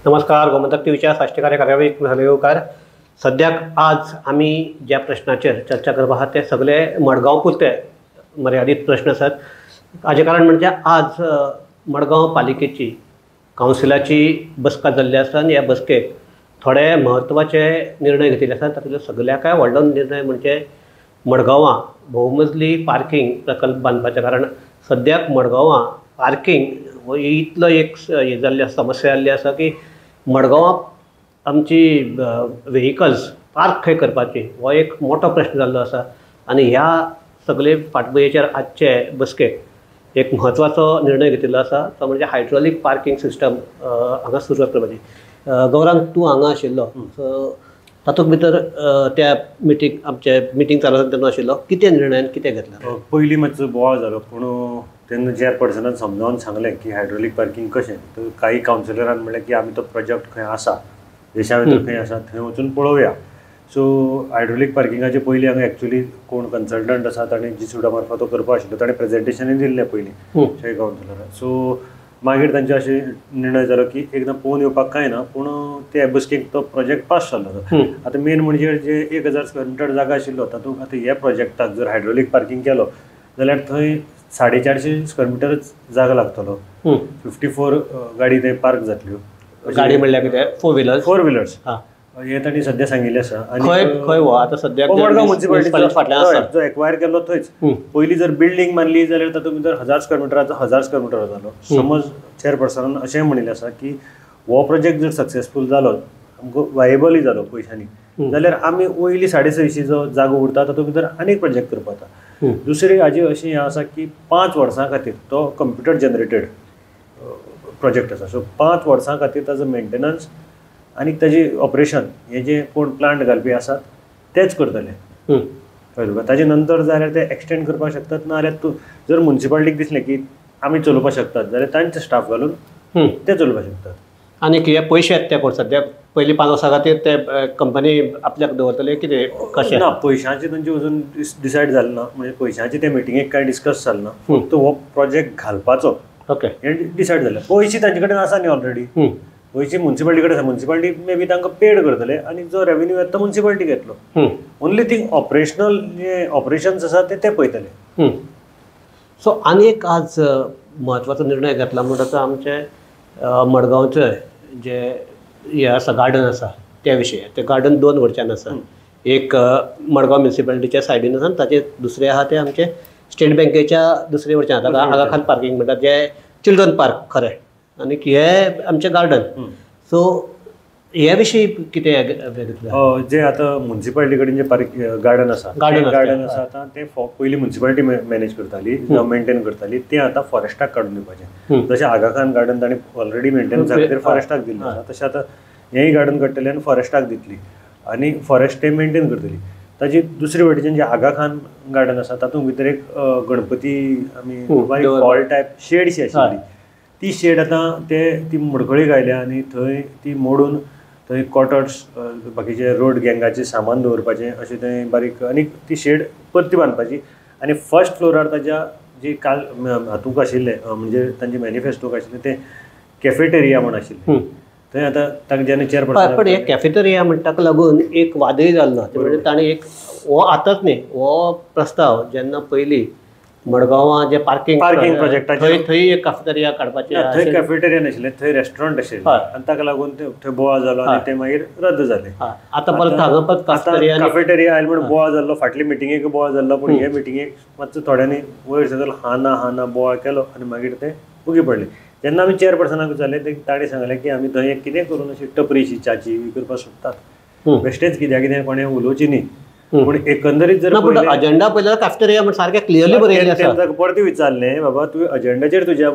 नमस्कार. गोमंतक टीव्हीच्या साश्टीकार कार्यावळीक येवकार. सद्याक आज आमी ज्या प्रश्नाचेर चर्चा करप आहा ते सगळे मडगांव पुरते मर्यादित प्रश्न आसात. हाजें कारण म्हणजे आज मडगांव पालिकेची कावन्सिलाची बसका जाल्ली आसा आनी ह्या बसकेक थोडे म्हत्वाचे निर्णय घेतिल्ले आसात. तातूंतलो सगळ्याकाय व्हडलो निर्णय म्हणजे मडगांवां बहुमजली पार्किंग प्रकल्प बांदपाचें. कारण सद्याक मडगांवां पार्किंग हो इतलो एक हे जाल्ली आसा, समस्या जाल्ली आसा की मडगांवां आमची व्हेहिकल्स पार्क खंय करपाची हो एक मोठो प्रश्न जाल्लो आसा. आनी ह्या सगळे फाटभुंयेचेर आजचे बसकेक एक म्हत्वाचो निर्णय घेतिल्लो आसा, तो म्हणजे हायड्रॉलीक पार्किंग सिस्टम हांगा सुरवात करपाची. गौरांग, तूं हांगा आशिल्लो, तातूंत भितर त्या आमचे मिटींग चालू आसा तेन्ना आशिल्लो. कितें निर्णयान कितें घेतला? पयलीं मातसो बोवाळ जालो, पूण तेन्ना चेअरपर्सनान समजावन सांगलें की हायड्रॉलीक पार्किंग कशें. तर काही कावन्सिलरान म्हणलें की आमी तो प्रोजेक्ट खंय आसा, देशा भितर खंय आसा, थंय वचून पळोवया. सो हायड्रॉलीक पार्किंगाचे पयलीं हांगा एक्चुअली कोण कन्सल्टंट आसा ताणें जी मार्फत तो करपा आशिल्लो, ताणें प्रेजेंटेशनूय दिल्लें पयलीं काही कावन्सिलरान. सो मागीर तांचे अशें निर्णय जालो की एकदां पळोवन येवपाक कांय ना, पूण ते बसकेक तो प्रोजेक्ट पास जाल्लो. आतां मेन म्हणजे जे 1000 स्क्वेअर मिटर जागा आशिल्लो तातूंत आतां ह्या प्रोजेक्टाक जर हायड्रॉलीक पार्किंग केलो जाल्यार थंय 450 स्क्वेअर मिटरच जागा लागतलो. 54 गाडी थंय पार्क जातल्यो. गाडी म्हणल्यार कितें? Four wheelers. हे तांणी सद्या सांगिल्लें आसा. खंय हो आतां सद्याक मडगांव म्युनिसिपालिटी फाटल्यान आसा जो एक्वायर केल्लो थंयच. पयलीं जर बिल्डींग बांदली जाल्यार तातूंत भितर 1000 स्क्वेअर मिटराचो 1000 स्क्वेअर मिटर जालो. समज चेअरपर्सनान अशें म्हणिल्लें आसा की हो प्रोजेक्ट जर सक्सेसफूल जालो, आमकां वायबलूय जालो पयशांनी, जाल्यार आमी वयली 650 जो जागो उरता तातूंत भितर आनीक प्रोजेक्ट करपा जाता. दुसरी हाजी अशी हें आसा की 5 वर्सां खातीर तो कंप्युटर जनरेटेड प्रोजेक्ट आसा. सो 5 वर्सां खातीर ताजो मेंटेनन्स आनी ताजें ऑपरेशन हे जे कोण प्लांट घालपी आसात तेच करतले. कळ्ळें तुका? ताजे नंतर जाल्यार ते एक्सटेंड करपाक शकतात, ना जाल्यार तूं जर म्युनिसिपालिटीक दिसलें की आमी चलोवपाक शकतात जाल्यार तांचे स्टाफ घालून ते चलोवपाक शकतात. आनी कितें पयशे येता ते कोण सद्याक पयलीं 5 वर्सां खातीर ते कंपनी आपल्याक दवरतले कितें कशें? ना, पयशांचें तांचे अजून डिसायड जालें ना. म्हणजे पयशांचें ते मिटिंगेक कांय डिस्कस जालें ना. फक्त हो प्रोजेक्ट घालपाचो हे डिसायड जालें. पयशे तांचे कडेन आसा न्ही ऑलरेडी. पयशे म्युनिसिपालिटी कडेन आसा. म्युनिसिपालिटी मे बी तांकां पेड करतले आनी जो रेव्हेन्यू येता तो म्युनिसिपालिटीक येतलो. ओन्ली थिंग ऑपरेशनल जे ऑपरेशन्स आसा ते पळयतले. सो आनी एक आज म्हत्वाचो निर्णय घेतला म्हणटा तो आमचे मडगांवचे जे हे आसा गार्डन आसा त्या विशयी. ते गार्डन 2 वटच्यान आसा. एक मडगांव म्युनिसिपालिटीच्या सायडीन आसा आनी ताचे दुसरे आहा ते आमचे स्टेट बँकेच्या दुसरे वटच्यान आसा. आगा खान पार्किंग म्हणटात जे चिल्ड्रन पार्क खरें, आनी हे आमचे गार्डन. सो ह्या विशयी कितें घेतलें? जे आतां म्युनिसिपालिटी कडेन जे गार्डन आसा आतां ते पयलीं म्युनिसिपालिटी मॅनेज करताली, मेंटेन करताली. ते आतां फॉरेस्टाक काडून दिवपाचें. जशें आगा खान गार्डन ताणें ऑलरेडी मेंटेनन्सा खातीर फॉरेस्टाक दिल्लें आसा, तशें आतां हेंय गार्डन काडटले आनी फॉरेस्टाक दितली आनी फॉरेस्ट ते मेंटेन करतली. ताजी दुसरे वटेच्यान जे आगा खान गार्डन आसा तातूंत भितर एक गणपती आमी हॉल टायप शेडशी आशिल्ली. ती शेड आतां ती मडकळी घायल्या आनी थंय ती मोडून थंय कॉटर्स बाकीचे रोड गँगाचें सामान दवरपाचें अशें थंय बारीक आनी ती शेड परती बांदपाची. आनी फर्स्ट फ्लोरार ताच्या जी काल हातूंक आशिल्लें म्हणजे तांचे मॅनिफेस्टोक आशिल्लें तें कॅफेटेरिया म्हण आशिल्लें. थंय आतां ताका जेन्ना चेअरपर्सन पण हे कॅफेटेरिया म्हणटाक लागून एक वादय जाल्लो. म्हणजे ताणें एक हो आतांच न्ही, हो प्रस्ताव जेन्ना पयलीं मडगांवां जे पार्किंग प्रोजेक्टाचे थंय एक कॅफेटेरिया काडपाचें. थंय कॅफेटेरिया नाशिल्लें, थंय रेस्टॉरंट आशिल्लें आनी ताका लागून थंय बोवाळ जालो आनी तें मागीर रद्द जालें. आतां परत हांगा परत कॅफेटेरिया आयले म्हणून बोवाळ जाल्लो. फाटले मिटिंगेक बोवाळ जाल्लो, पूण हे मिटिंगेक मातसो थोड्यांनी वयर सकयल हा ना बोवाळ केलो आनी मागीर तें उगी पडलें. जेन्ना आमी चेअरपर्सनाक विचारलें ताणें सांगलें की आमी थंय कितें करून अशी टपरीची च्याची करपाक सोदतात. बेश्टेच कित्याक कोणें उलोवची न्ही. पूण एकंदरीत जर अजेंडा पळयल्यार कॅफेटेरिया म्हण सारकें क्लियरली बरयल्लें आसा. परती विचारलें, बाबा तुवें अजेंडाचेर तुज्या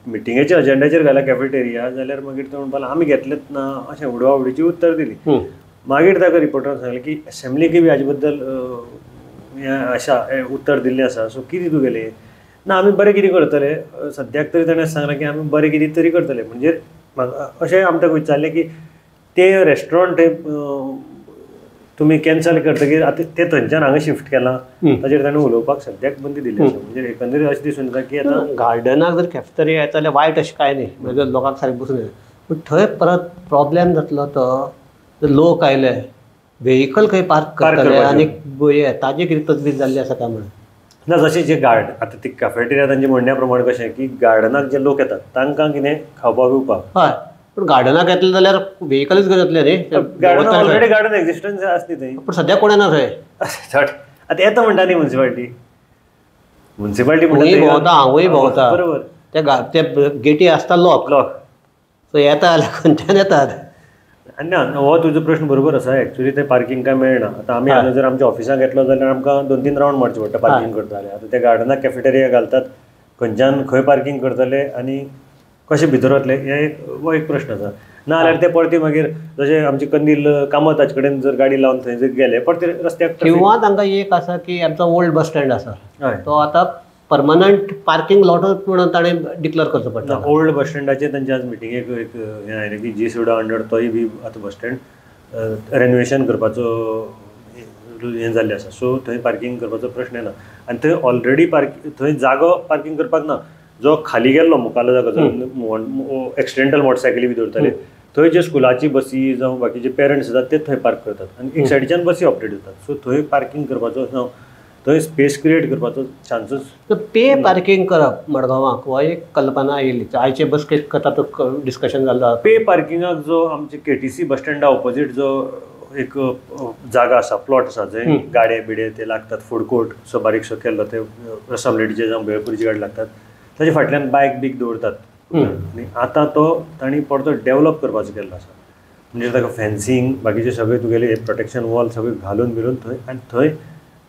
मिटिंगेच्या अजेंडाचेर घाला कॅफेटेरिया, जाल्यार मागीर तो म्हणपाक लागलो आमी घेतलेंच ना अशें उडवाउडीची उत्तर दिली. मागीर ताका रिपोर्टरान सांगलें की असेंब्लीक बी हाजे बद्दल अशा उत्तर दिल्लें आसा. सो कितें तुगेलें? ना, आमी बरें कितें करतले. सद्याक तरी ताणें सांगलें की आमी बरें कितें तरी करतले. म्हणजे अशें आमी ताका विचारलें की तें रेस्टॉरंट तुमी कॅन्सल करतकीर आतां ते थंयच्यान हांगा शिफ्ट केलां ताचेर ताणें उलोवपाक सद्याक बंदी दिल्ली आसा. म्हणजे एकंदरीत अशें दिसून येता की आतां गार्डनाक जर कॅफेटेरिया येता जाल्यार वायट अशें कांय न्ही. म्हणजे लोकांक सारकें बसून पूण थंय परत प्रॉब्लेम जातलो तो लोक आयले व्हेकल खंय पार्क करतले आनी ताजी कितें तजवीज जाल्ली आसा काय म्हणून ना जशें जे गार्ड आतां ती कॅफेटेरिया तांचे म्हणण्या प्रमाणे कशें की गार्डनाक जे लोक येतात तांकां कितें खावपाक पिवपाक हय पूण गार्डनाक येतले जाल्यार व्हेकलूच घेवन येतले न्ही गार्डन ऑलरेडी गार्डन एक्झिस्टन्स आसली थंय पूण सद्याक कोण येना थंय आतां येता म्हणटा न्ही म्युन्सिपाल्टी खंयूय भोंवता हांवूय भोंवता बरोबर ते गेटी आसता लॉक सो येता जाल्यार खंयच्यान येतात आनी ना हो तुजो प्रश्न बरोबर आसा एक्चुअली ते पार्किंग काय मेळना आतां आमी हांगा जर आमच्या ऑफिसाक येतलो जाल्यार आमकां 2-3 रावंड मारचे पडटा पार्किंग करता जाल्यार आतां ते गार्डनाक कॅफेटेरिया घालतात खंयच्यान खंय पार्किंग करतले आनी कशें भितर वतले हो एक प्रश्न आसा ना जाल्यार ते परती मागीर जशें आमचे कंदील कामत ताचे कडेन जर गाडी लावन थंय जर गेले परती रस्त्याक किंवा तांकां एक आसा की आमचो ओल्ड बस स्टँड आसा हय तो आतां परमनंट पार्किंग लॉटूच म्हणून ताणें डिक्लेअर करचो पडटा ओल्ड बस स्टँडाचेर तांचे आज मिटिंगेक एक हें आयलें की जी सुडा अंडर तोय बी आतां बस स्टँड रेनोवेशन करपाचो हें जाल्लें आसा सो थंय पार्किंग करपाचो प्रश्न येना आनी थंय ऑलरेडी थंय जागो पार्किंग करपाक ना जो खाली गेल्लो मुखाल्लो जागो जो एक्सिडेंटल मोटरसायकली बी दवरताले थंय जे स्कुलाची बसी जावं बाकीचे पेरंट्स आसात ते थंय पार्क करतात आनी एक सायडीच्यान बसी ऑपरेट जातात सो थंय पार्किंग करपाचो थंय स्पेस क्रिएट करपाचो चान्सीस पे पार्किंग करप मडगांवाक हो एक कल्पना येयली आयचे बसकेक तो डिस्कशन जाल्लो पे पार्किंगाक जो आमचे केटीसी बस स्टँडा ऑपोजीट जो एक जागा आसा प्लॉट आसा जंय गाडे बिडे ते लागतात फूड कोर्ट सो बारीकसो केल्लो ते रसामलेटीचे जावं भेळपुरीची गाडी लागतात ताचे फाटल्यान बायक बीक दवरतात आनी आतां तो तांणी परतो डेवलप करपाचो केल्लो आसा म्हणजे ताका फेन्सींग बाकीचे सगळे तुगेले प्रोटेक्शन वॉल सगळे घालून बिलून थंय आनी थंय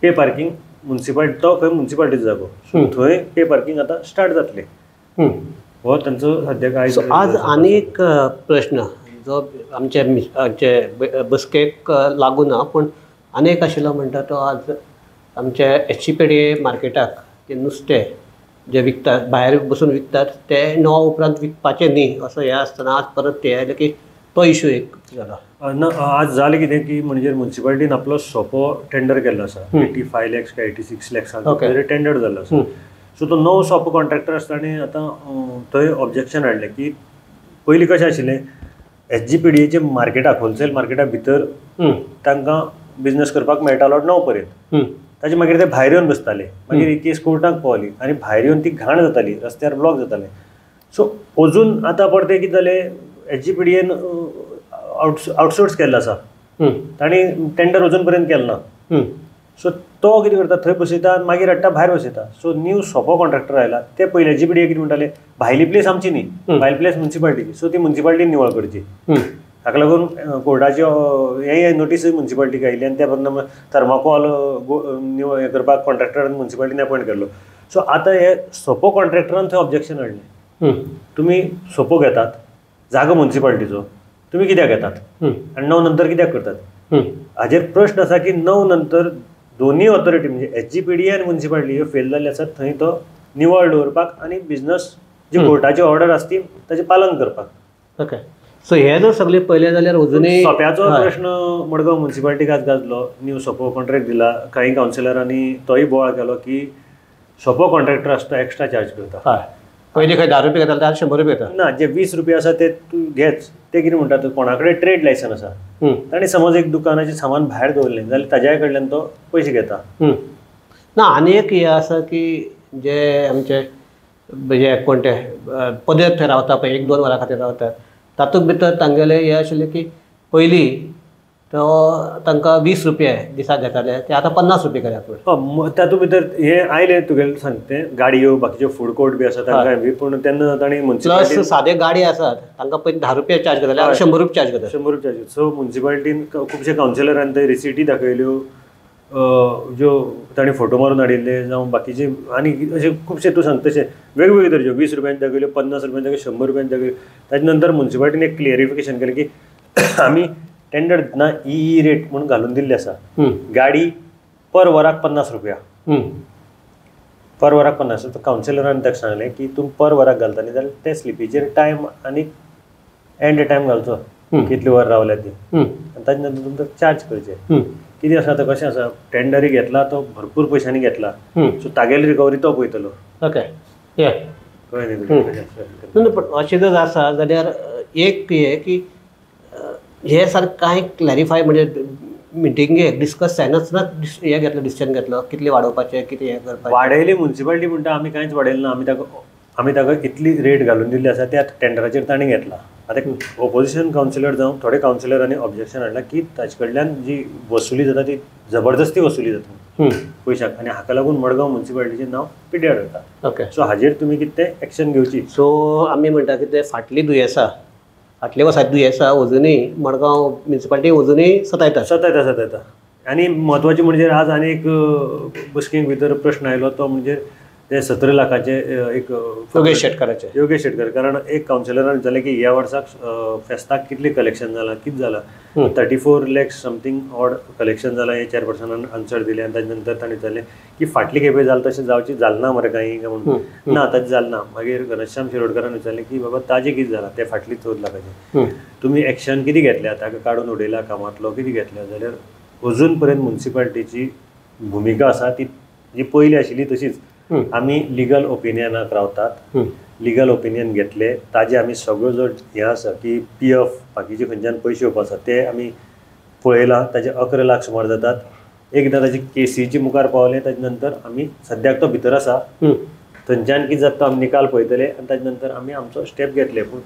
पे पार्किंग तो खंय म्युन्सिपाल्टीचो जागो सो थंय पे पार्किंग आतां स्टार्ट जातलें हो तांचो सद्याक आज आनी एक प्रश्न जो आमचे बसकेक लागून ना पूण आनी एक आशिल्लो म्हणटा तो आज आमच्या एचसीपेडी मार्केटाक ते नुस्तें जे विकतात भायर बसून विकतात ते 9 उपरांत विकपाचें न्ही असो हें आसतना आज परत ते आयले की तो इशू एक जाला आज जालें कितें की म्हणजे म्युन्सिपाल्टीन आपलो सोपो टेंडर केल्लो आसा 85 lakhs काय 86 lakhs टेंडर जाल्लो आसा सो तो नवो सोपो कॉन्ट्रॅक्टर आसता आनी आतां थंय ऑब्जेक्शन हाडलें की पयलीं कशें आशिल्लें एचजीपीडीएचे मार्केटाक होलसेल मार्केटा भितर तांकां बिजनेस करपाक मेळटालो 9 पर्यंत ताचे मागीर ते भायर येवन बसताले मागीर ही केस कोर्टाक पावली आनी भायर येवन ती घाण जाताली रस्त्यार ब्लॉक जाताले सो अजून आतां परते कितें जालें एचजीपीडीएन आउटसोर्स केल्लो आसा तांणी टेंडर अजून पर्यंत केलें ना सो तो कितें करता थंय बसयता आनी मागीर हाडटा भायर बसयता सो न्यू सोपो कॉन्ट्रॅक्टर आयला ते पयले एचजीपीडीए कितें म्हणटाले भायली प्लेस आमची न्ही भायली प्लेस म्युन्सिपाल्टीची सो ती म्युन्सिपाल्टीन निवळ करची ताका लागून कोर्टाच्यो हे नोटीस म्युन्सिपाल्टीक आयली आनी त्या बरोबर थर्माकोल निवळ हें करपाक कॉन्ट्रॅक्टरान म्युन्सिपाल्टीन अपॉयंट केल्लो सो आतां हे सोपो कॉन्ट्रॅक्टरान थंय ऑब्जेक्शन हाडलें तुमी सोपो घेतात जागो म्युन्सिपाल्टीचो तुमी कित्याक घेतात आनी 9 नंतर कित्याक करतात हाजेर प्रश्न आसा की 9 नंतर दोनी ऑथॉरिटी म्हणजे एचजीपीडीए आनी म्युन्सिपाल्टी ह्यो फेल जाल्ले आसात थंय तो निवळ दवरपाक आनी बिजनस जी कोर्टाची ऑर्डर आसा ती ताचें पालन करपाक ओके सो हे जर सगळें पळयलें जाल्यार अजुनूय सोप्याचो प्रश्न मडगांव म्युन्सिपाल्टीक आज गाजलो न्यू सोपो कॉन्ट्रॅक्ट दिला काही कावन्सिलरांनी तोय बोवाळ केलो की सोपो कॉन्ट्रॅक्टर आसता तो एक्स्ट्रा चार्ज करता हय पयलीं खंय 10 रुपया घेताले आतां 100 रुपया घेता ना जे 20 रुपया आसा ते तूं घेच ते कितें म्हणटा कोणा कडेन ट्रेड लायसन आसा ताणें समज एक दुकानाचें सामान भायर दवरलें जाल्यार ताज्या कडल्यान तो पयशे घेता ना आनी एक हें आसा की जे आमचे हे कोण ते पदयात्रे रावता पळय 1-2 वरां खातीर रावतात तातूंत भितर तांगेलें हें आशिल्लें की पयलीं तो तांकां 20 रुपया दिसाक घेताले ते आतां 50 रुपया केल्यात तातूंत भितर हे आयले तुगेलें सांगते गाडयो बाकीच्यो फूड कोर्ट बी आसा तांकां बी पूण तेन्ना तांणी प्लस सादे गाडी आसात तांकां पयलीं 10 रुपया चार्ज करताले 100 रुपया चार्ज करता 100 रुपया चार्ज सो म्युन्सिपाल्टीन खुबशे कावन्सिलरांनी थंय रिसिटी दाखयल्यो ज्यो तांणी फोटो मारून हाडिल्ले जावं बाकीचे आनी अशे खुबशे तूं सांगता तशें वेगवेगळे तरेच्यो 20 रुपयांनी दाखयल्यो 50 रुपयांनी दाखयल्यो 100 रुपयांनी दाखयल्यो ताचे नंतर म्युन्सिपाल्टीन एक क्लियरिफिकेशन केलें की आमी टेंडर दितना ई रेट म्हणून घालून दिल्ली आसा गाडी पर वराक 50 रुपया पर वराक 50 कावन्सिलरान ताका सांगलें की तूं पर वराक घालता न्ही जाल्यार ते स्लिपीचेर टायम आनी एंड टायम घालचो कितले वर रावल्या ती आनी ताजे नंतर तुमकां चार्ज करचे कितें आसा तो कशें आसा टेंडरी घेतला तो भरपूर पयशांनी घेतला सो तागेली रिकवरी तो पळयतलो ओके कळ्ळें न्ही पूण अशें जर आसा जाल्यार एक हे की हे सारकें कांय क्लॅरिफाय म्हणजे मिटिंगेक डिस्कस जायनाच हे घेतलं डिसिजन घेतलं कितले वाडोवपाचें कितें हें करपाचें. वाडयली म्युन्सिपालिटी म्हणटा आमी कांयच वाडयलें ना, आमी ताका इतली रेट घालून दिल्ली आसा त्या टेंडराचेर ताणें घेतला. आतां ओपोजिशन कावन्सिलर जावं थोडे कावन्सिलरांनी ऑब्जेक्शन हाडलां की ताचे कडल्यान जी वसुली जाता ती जबरदस्ती वसुली जाता पयशांक, आनी हाका लागून मडगांव म्युन्सिपालिटीचें नांव पिड्ड्यार जाता. ओके. सो हाजेर तुमी कितें तें एक्शन घेवची. सो आमी म्हणटा की ते फाटलीं दुयेंसां फाटल्या वर्साची दुयेंसां अजुनूय मडगांव म्युन्सिपालिटी अजुनूय सतायता. आनी म्हत्वाचें म्हणजे आज आनी एक बसकेक भितर प्रश्न आयलो तो म्हणजे ते 17 लाखाचे एक योगेश शेटकर. कारण एक कावन्सिलरान विचारलें की ह्या वर्साक फेस्ताक कितलें कलेक्शन जालां कितें जालां. 34 lakhs समथींग ऑड कलेक्शन जालां हें चेअरपर्सनान आन्सर दिलें. आनी ताजे नंतर ताणें विचारलें की फाटली खेपे जालें तशें जावची जालें ना मरे कांय काय म्हणून. ना तशें जालें ना. मागीर घनश्याम शिरोडकरान विचारलें की बाबा ताजें कितें जालां ते फाटली 14 लाखाचें तुमी एक्शन कितें घेतल्या, ताका काडून उडयला कामांतलो कितें घेतल्या. जाल्यार अजून पर्यंत म्युन्सिपालिटीची भुमिका आसा ती जी पयली आशिल्ली तशीच. आमी लिगल ओपिनियनाक रावतात. लिगल ओपिनियन घेतले ताजे आमी सगळो जो हें आसा की PF बाकीचे खंयच्यान पयशे येवपा आसा ते आमी पळयलां. ताजे 11 लाख सुमार जातात. एकदां ताजी केसीची मुखार पावले ताजे नंतर आमी सद्याक तो भितर आसा. थंयच्यान कितें जाता तो आमी निकाल पळयतले आनी ताजे नंतर आमी आमचो स्टेप घेतले. पूण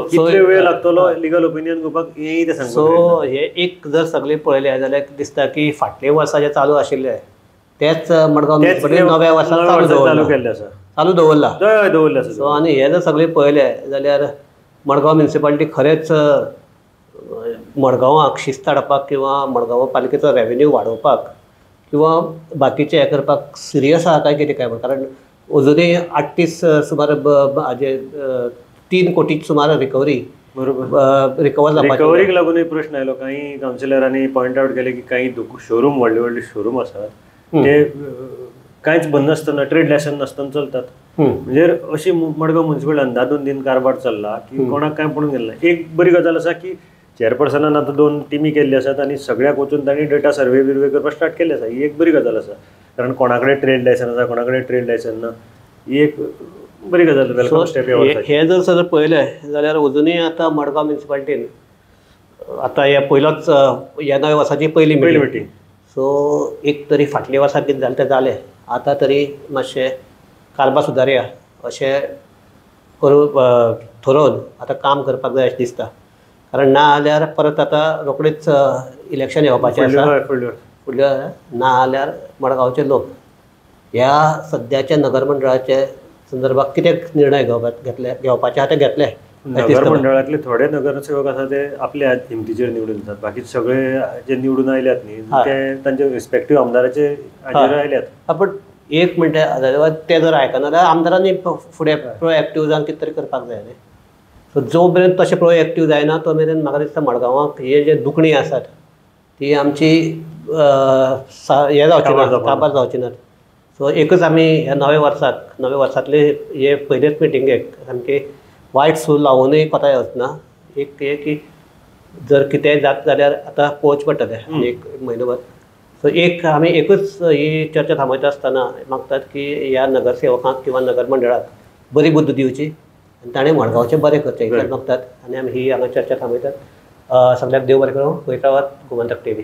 कितले वेळ लागतलो लिगल ओपिनियन घेवपाक हेंय ते सांगता. सो हे एक जर सगळें पळयलें जाल्यार दिसता की फाटले वर्सा जे चालू आशिल्ले तेच मडगांव म्युन्सिपालिटी नव्या वर्साक चालू दवरला. सो आनी हे जर सगळें पळयलें जाल्यार मडगांव म्युन्सिपालिटी खरेंच मडगांवाक शिस्त हाडपाक किंवा मडगांव पालिकेचो रेवेन्यू वाडोवपाक किंवा बाकीचे हे करपाक सिरियस आहा काय कितें काय. कारण अजुनूय 38 सुमार हाजे 3 कोटी सुमार रिकवरी रिकवरीक लागूनय प्रश्न आयलो. काही कावन्सिलरांनी पॉयंट आवट केले की काही शोरूम व्हडले शोरूम आसात ते कांयच बंद नासतना ट्रेड लायसन नासतना चलतात. म्हणजे अशी मडगांव म्युन्सिपल अंदाधून दिन कारभार चल्ला की कोणाक कांय पडून गेलें ना. एक बरी गजाल आसा की चेअरपर्सनान आतां 2 टिमी केल्ली आसात आनी सगळ्याक वचून तांणी डेटा सर्वे बिर्वे करपाक स्टार्ट केल्ले आसा. ही एक बरी गजाल आसा. कारण कोणा कडेन ट्रेड लायसन आसा कोणा कडेन ट्रेड लायसन ना ही एक बरी गजाल. Welcome step. हे जर सर पळयलें जाल्यार अजुनूय आतां मडगांव म्युन्सिपालिटीन आतां हे पयलोच ह्या नव्या वर्साची पयली मिटींग. सो एक तरी फाटल्या वर्सा कितें जालें तें जालें. आतां तरी मातशें कारभार सुदारया अशें करून थारावन आतां काम करपाक जाय अशें दिसता. कारण ना जाल्यार परत आतां रोखडेच इलेक्शन येवपाचें आसा फुडल्या. ना जाल्यार मडगांवचे लोक ह्या सद्याच्या नगर मंडळाचे संदर्भात कितें निर्णय घेवपाचे आहा ते घेतले. नगर मंडळातले थोडे नगरसेवक आसा ते आपल्या हिमतीचेर निवडून येतात. बाकी सगळे जे निवडून आयल्यात न्ही ते तांचे रिस्पेक्टीव आमदाराचे हाजेर आयल्यात. पण एक म्हणटा ते जर आयकना जाल्यार आमदारांनी फुडें प्रोएक्टीव जावन कितें तरी करपाक जाय न्ही. सो जो मेरेन तशें प्रोएक्टीव जायना तो मेरेन म्हाका दिसता मडगांवाक हे जे दुखणी आसात ती आमची हे जावची ना काबार जावची नात. सो एकच आमी ह्या नव्या वर्सांतले हे पयलेच मिटिंगेक सामकी वायट सूर लावूनय कोताय वचना. एक हे की जर कितेंय जाता जाल्यार आतां पळोवचें पडटलें एक म्हयनोभर. सो एक आमी एकूच ही चर्चा थांबयता आसतना मागतात की ह्या नगरसेवकांक किंवा नगर मंडळाक बरी बुद्द दिवची आनी ताणें मडगांवचें बरें करचें इतलेंच मागतात. आनी आमी ही हांगा चर्चा थांबयतात. सगळ्याक देव बरें करूं. पळयत रावात गोमंतक TV.